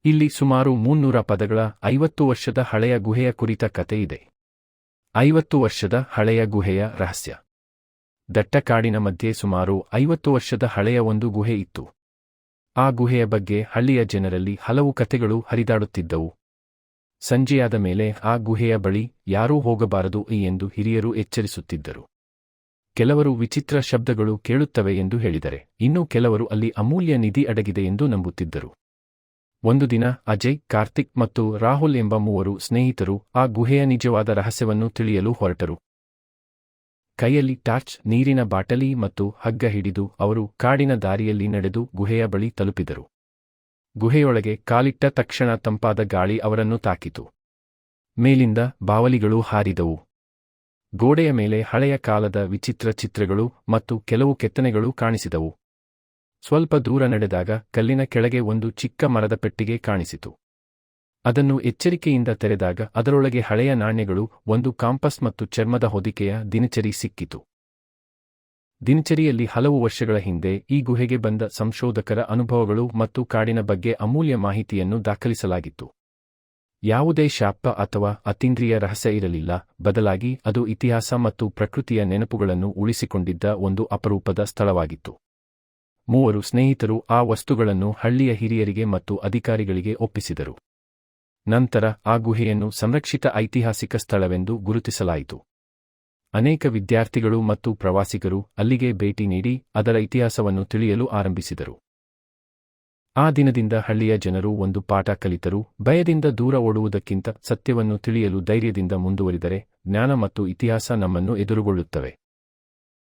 ಇಲ್ಲಿ ಸುಮಾರು 300 ಪದಗಳ 50 ವರ್ಷದ ಹಳೆಯ ಗುಹೆಯ ಕುರಿತ ಕತೆ ಇದೆ. 50 ವರ್ಷದ ಹಳೆಯ ಗುಹೆಯ ರಹಸ್ಯ. ದಟ್ಟ ಕಾಡಿನ ಮಧ್ಯೆ ಸುಮಾರು 50 ವರ್ಷದ ಹಳೆಯ ಒಂದು ಗುಹೆ ಇತ್ತು. ಆ ಗುಹೆಯ ಬಗ್ಗೆ ಹಳ್ಳಿಯ ಜನರಲ್ಲಿ ಹಲವು ಕಥೆಗಳು ಹರಿದಾಡುತ್ತಿದ್ದವು. ಸಂಜೆಯಾದ ಮೇಲೆ ಆ ಗುಹೆಯ ಬಳಿ ಯಾರೂ ಹೋಗಬಾರದು ಎಂದು ಹಿರಿಯರು ಎಚ್ಚರಿಸುತ್ತಿದ್ದರು. ಕೆಲವರು ವಿಚಿತ್ರ ಶಬ್ದಗಳು ಕೇಳುತ್ತವೆ ಎಂದು ಹೇಳಿದರೆ, ಇನ್ನು ಕೆಲವರು ಅಲ್ಲಿ ಅಮೂಲ್ಯ ನಿಧಿ ಅಡಗಿದೆ ಎಂದು ನಂಬುತ್ತಿದ್ದರು. ಒಂದು ದಿನ ಅಜಯ್, ಕಾರ್ತಿಕ್ ಮತ್ತು ರಾಹುಲ್ ಎಂಬ 3 ಸ್ನೇಹಿತರು ಆ ಗುಹೆಯ ನಿಜವಾದ ರಹಸ್ಯವನ್ನು ತಿಳಿಯಲು ಹೊರಟರು. ಕೈಯಲ್ಲಿ ಟಾರ್ಚ್, ನೀರಿನ ಬಾಟಲಿ ಮತ್ತು ಹಗ್ಗ ಹಿಡಿದು ಅವರು ಕಾಡಿನ ದಾರಿಯಲ್ಲಿ ನಡೆದು ಗುಹೆಯ ಬಳಿ ತಲುಪಿದರು. ಗುಹೆಯೊಳಗೆ ಕಾಲಿಟ್ಟ ತಕ್ಷಣ ತಂಪಾದ ಗಾಳಿ ಅವರನ್ನು ತಾಕಿತು. ಮೇಲಿಂದ ಬಾವಲಿಗಳು ಹಾರಿದವು. ಗೋಡೆಯ ಮೇಲೆ ಹಳೆಯ ಕಾಲದ ವಿಚಿತ್ರ ಚಿತ್ರಗಳು ಮತ್ತು ಕೆಲವು ಕೆತ್ತನೆಗಳು ಕಾಣಿಸಿದವು. ಸ್ವಲ್ಪ ದೂರ ನಡೆದಾಗ ಕಲ್ಲಿನ ಕೆಳಗೆ ಒಂದು ಚಿಕ್ಕ ಮರದ ಪೆಟ್ಟಿಗೆ ಕಾಣಿಸಿತು. ಅದನ್ನು ಎಚ್ಚರಿಕೆಯಿಂದ ತೆರೆದಾಗ ಅದರೊಳಗೆ ಹಳೆಯ ನಾಣ್ಯಗಳು, ಒಂದು ಕಾಂಪಸ್ ಮತ್ತು ಚರ್ಮದ ಹೊದಿಕೆಯ ದಿನಚರಿ ಸಿಕ್ಕಿತು. ದಿನಚರಿಯಲ್ಲಿ ಹಲವು ವರ್ಷಗಳ ಹಿಂದೆ ಈ ಗುಹೆಗೆ ಬಂದ ಸಂಶೋಧಕರ ಅನುಭವಗಳು ಮತ್ತು ಕಾಡಿನ ಬಗ್ಗೆ ಅಮೂಲ್ಯ ಮಾಹಿತಿಯನ್ನು ದಾಖಲಿಸಲಾಗಿತ್ತು. ಯಾವುದೇ ಶಾಪ ಅಥವಾ ಅತೀಂದ್ರಿಯ ರಹಸ್ಯ ಇರಲಿಲ್ಲ, ಬದಲಾಗಿ ಅದು ಇತಿಹಾಸ ಮತ್ತು ಪ್ರಕೃತಿಯ ನೆನಪುಗಳನ್ನು ಉಳಿಸಿಕೊಂಡಿದ್ದ ಒಂದು ಅಪರೂಪದ ಸ್ಥಳವಾಗಿತ್ತು. 3 ಸ್ನೇಹಿತರು ಆ ವಸ್ತುಗಳನ್ನು ಹಳ್ಳಿಯ ಹಿರಿಯರಿಗೆ ಮತ್ತು ಅಧಿಕಾರಿಗಳಿಗೆ ಒಪ್ಪಿಸಿದರು. ನಂತರ ಆ ಗುಹೆಯನ್ನು ಸಂರಕ್ಷಿತ ಐತಿಹಾಸಿಕ ಸ್ಥಳವೆಂದು ಗುರುತಿಸಲಾಯಿತು. ಅನೇಕ ವಿದ್ಯಾರ್ಥಿಗಳು ಮತ್ತು ಪ್ರವಾಸಿಗರು ಅಲ್ಲಿಗೆ ಭೇಟಿ ನೀಡಿ ಅದರ ಇತಿಹಾಸವನ್ನು ತಿಳಿಯಲು ಆರಂಭಿಸಿದರು. ಆ ದಿನದಿಂದ ಹಳ್ಳಿಯ ಜನರು ಒಂದು ಪಾಠ ಕಲಿತರು: ಭಯದಿಂದ ದೂರ ಓಡುವುದಕ್ಕಿಂತ ಸತ್ಯವನ್ನು ತಿಳಿಯಲು ಧೈರ್ಯದಿಂದ ಮುಂದುವರಿದರೆ ಜ್ಞಾನ ಮತ್ತು ಇತಿಹಾಸ ನಮ್ಮನ್ನು ಎದುರುಗೊಳ್ಳುತ್ತವೆ.